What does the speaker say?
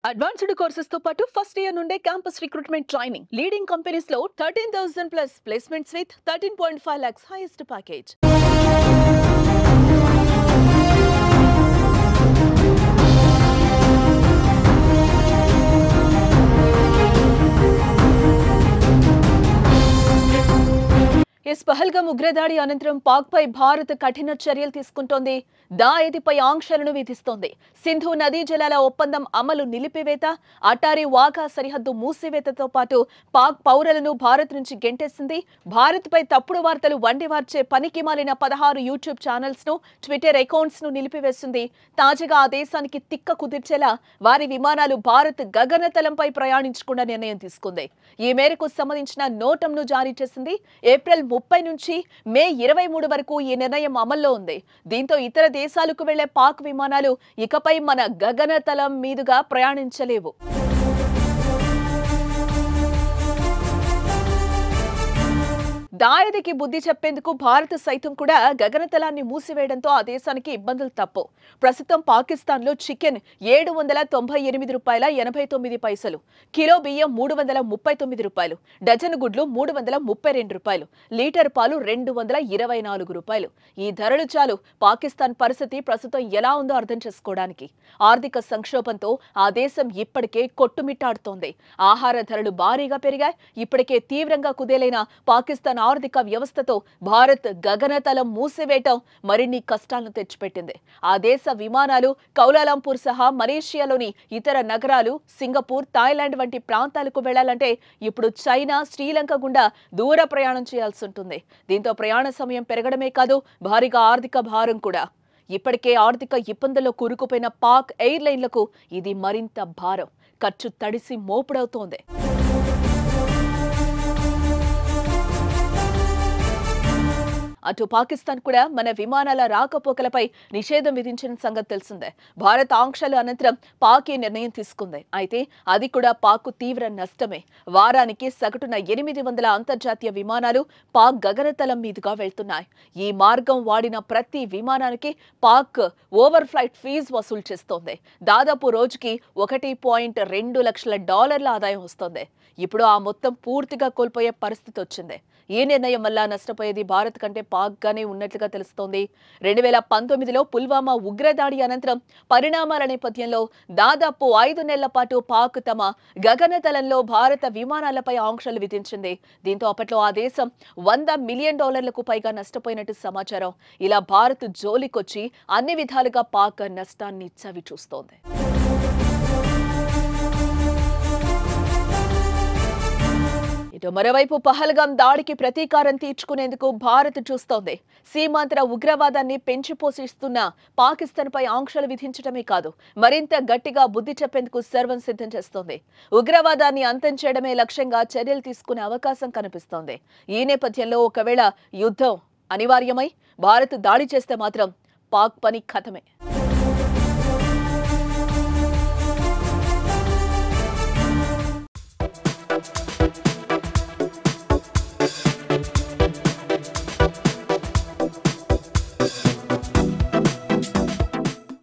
Advanced courses తో పాటు first year నుండే campus recruitment training leading companies లో 13,000 plus placements with 13.5 lakhs highest package. Pahalgam ఉగ్రదాడి అనంతరం పాక్ పై భారత్ కఠిన చర్యలు తీసుకుంటోంది. దాయేదిపై ఆంక్షలను విధిస్తోంది. సింధు నదీ జలాల ఒప్పందం అమలు నిలిపివేత, అటారీ వాఘా సరిహద్దు మూసివేతతో పాటు పాక్ పౌరులను భారత్ నుంచి గెంటేసింది. భారత్ పై తప్పుడు వార్తలు వండివార్చే పనికి మాలిన 16 యూట్యూబ్ ఛానల్స్ ను, ట్విట్టర్ అకౌంట్స్ ను నిలిపివేసింది. తాజాగా ఆ దేశానికి తిక్క కుదిర్చేలా వారి విమానాలు భారత్ గగనతలంపై ప్రయాణించకుండా నిర్ణయం తీసుకుంది. ఈ మేరకు సంబంధించిన నోటంను జారీ చేసింది. ఏప్రిల్ 30 నుంచి మే 23 వరకు ఈ నిర్ణయం అమల్లో ఉంది. దీంతో ఇతర దేశాలకు వెళ్లే పాక్ విమానాలు ఇకపై మన గగనతలం మీదుగా ప్రయాణించలేవు. దాయేదికి బుద్ధి చెప్పేందుకు భారత్ సైతం కూడా గగనతలాన్ని మూసివేయడంతో ఆ దేశానికి ఇబ్బందులు తప్పవు. ప్రస్తుతం పాకిస్తాన్లో చికెన్ $798.89, కిలో బియ్యం $339, డజను గుడ్లు $332, లీటర్ పాలు $224. ఈ ధరలు చాలు పాకిస్తాన్ పరిస్థితి ప్రస్తుతం ఎలా ఉందో అర్థం చేసుకోవడానికి. ఆర్థిక సంక్షోభంతో ఆ దేశం ఇప్పటికే కొట్టుమిట్టాడుతోంది. ఆహార ధరలు భారీగా పెరిగాయి. ఇప్పటికే తీవ్రంగా కుదేలైన పాకిస్తాన్ ఆర్థిక వ్యవస్థతో భారత్ గగనతలం మూసివేయటం మరిన్ని కష్టాలను తెచ్చిపెట్టింది. ఆ దేశ విమానాలు కౌలాలంపూర్ సహా మలేషియాలోని ఇతర నగరాలు, సింగపూర్, థాయిలాండ్ వంటి ప్రాంతాలకు వెళ్లాలంటే ఇప్పుడు చైనా, శ్రీలంక గుండా దూర ప్రయాణం చేయాల్సి ఉంటుంది. దీంతో ప్రయాణ సమయం పెరగడమే కాదు, భారీగా ఆర్థిక భారం కూడా. ఇప్పటికే ఆర్థిక ఇబ్బందుల్లో కూరుకుపోయిన పాక్ ఎయిర్లైన్లకు ఇది మరింత భారం. ఖర్చు తడిసి మోపుడవుతోంది. అటు పాకిస్తాన్ కూడా మన విమానాల రాకపోకలపై నిషేధం విధించిన సంగతి తెలిసిందే. భారత్ ఆంక్షల అనంతరం పాక్ ఈ నిర్ణయం తీసుకుంది. అయితే అది కూడా పాక్ తీవ్ర నష్టమే. వారానికి సగటున 800 అంతర్జాతీయ విమానాలు పాక్ గగనతలం మీదుగా వెళ్తున్నాయి. ఈ మార్గం వాడిన ప్రతి విమానానికి పాక్ ఓవర్ ఫ్లైట్ ఫీజు వసూలు చేస్తోంది. దాదాపు రోజుకి $1.2 లక్షల ఆదాయం వస్తోంది. ఇప్పుడు ఆ మొత్తం పూర్తిగా కోల్పోయే పరిస్థితి వచ్చింది. ఈ నిర్ణయం వల్ల నష్టపోయేది భారత్ కంటే పాక్ గానే ఉన్నట్లుగా తెలుస్తోంది. 2019లో పుల్వామా ఉగ్రదాడి అనంతరం పరిణామాల నేపథ్యంలో దాదాపు 5 నెలల పాటు పాక్ తమ గగనతలంలో భారత విమానాలపై ఆంక్షలు విధించింది. దీంతో అప్పట్లో ఆ దేశం $100 మిలియన్ పైగా నష్టపోయినట్టు సమాచారం. ఇలా భారత్ జోలికొచ్చి అన్ని విధాలుగా పాక్ నష్టాన్ని చవి చూస్తోంది. ఇటు మరోవైపు పహల్గాం దాడికి ప్రతీకారం తీర్చుకునేందుకు భారత్ చూస్తోంది. సీమాంతర ఉగ్రవాదాన్ని పెంచి పోషిస్తున్న పాకిస్తాన్ పై ఆంక్షలు విధించడమే కాదు, మరింత గట్టిగా బుద్ధి చెప్పేందుకు సర్వం సిద్ధం చేస్తోంది. ఉగ్రవాదాన్ని అంతం చేయడమే లక్ష్యంగా చర్యలు తీసుకునే అవకాశం కనిపిస్తోంది. ఈ నేపథ్యంలో ఒకవేళ యుద్ధం అనివార్యమై భారత్ దాడి చేస్తే మాత్రం పాక్ పని ఖతమే.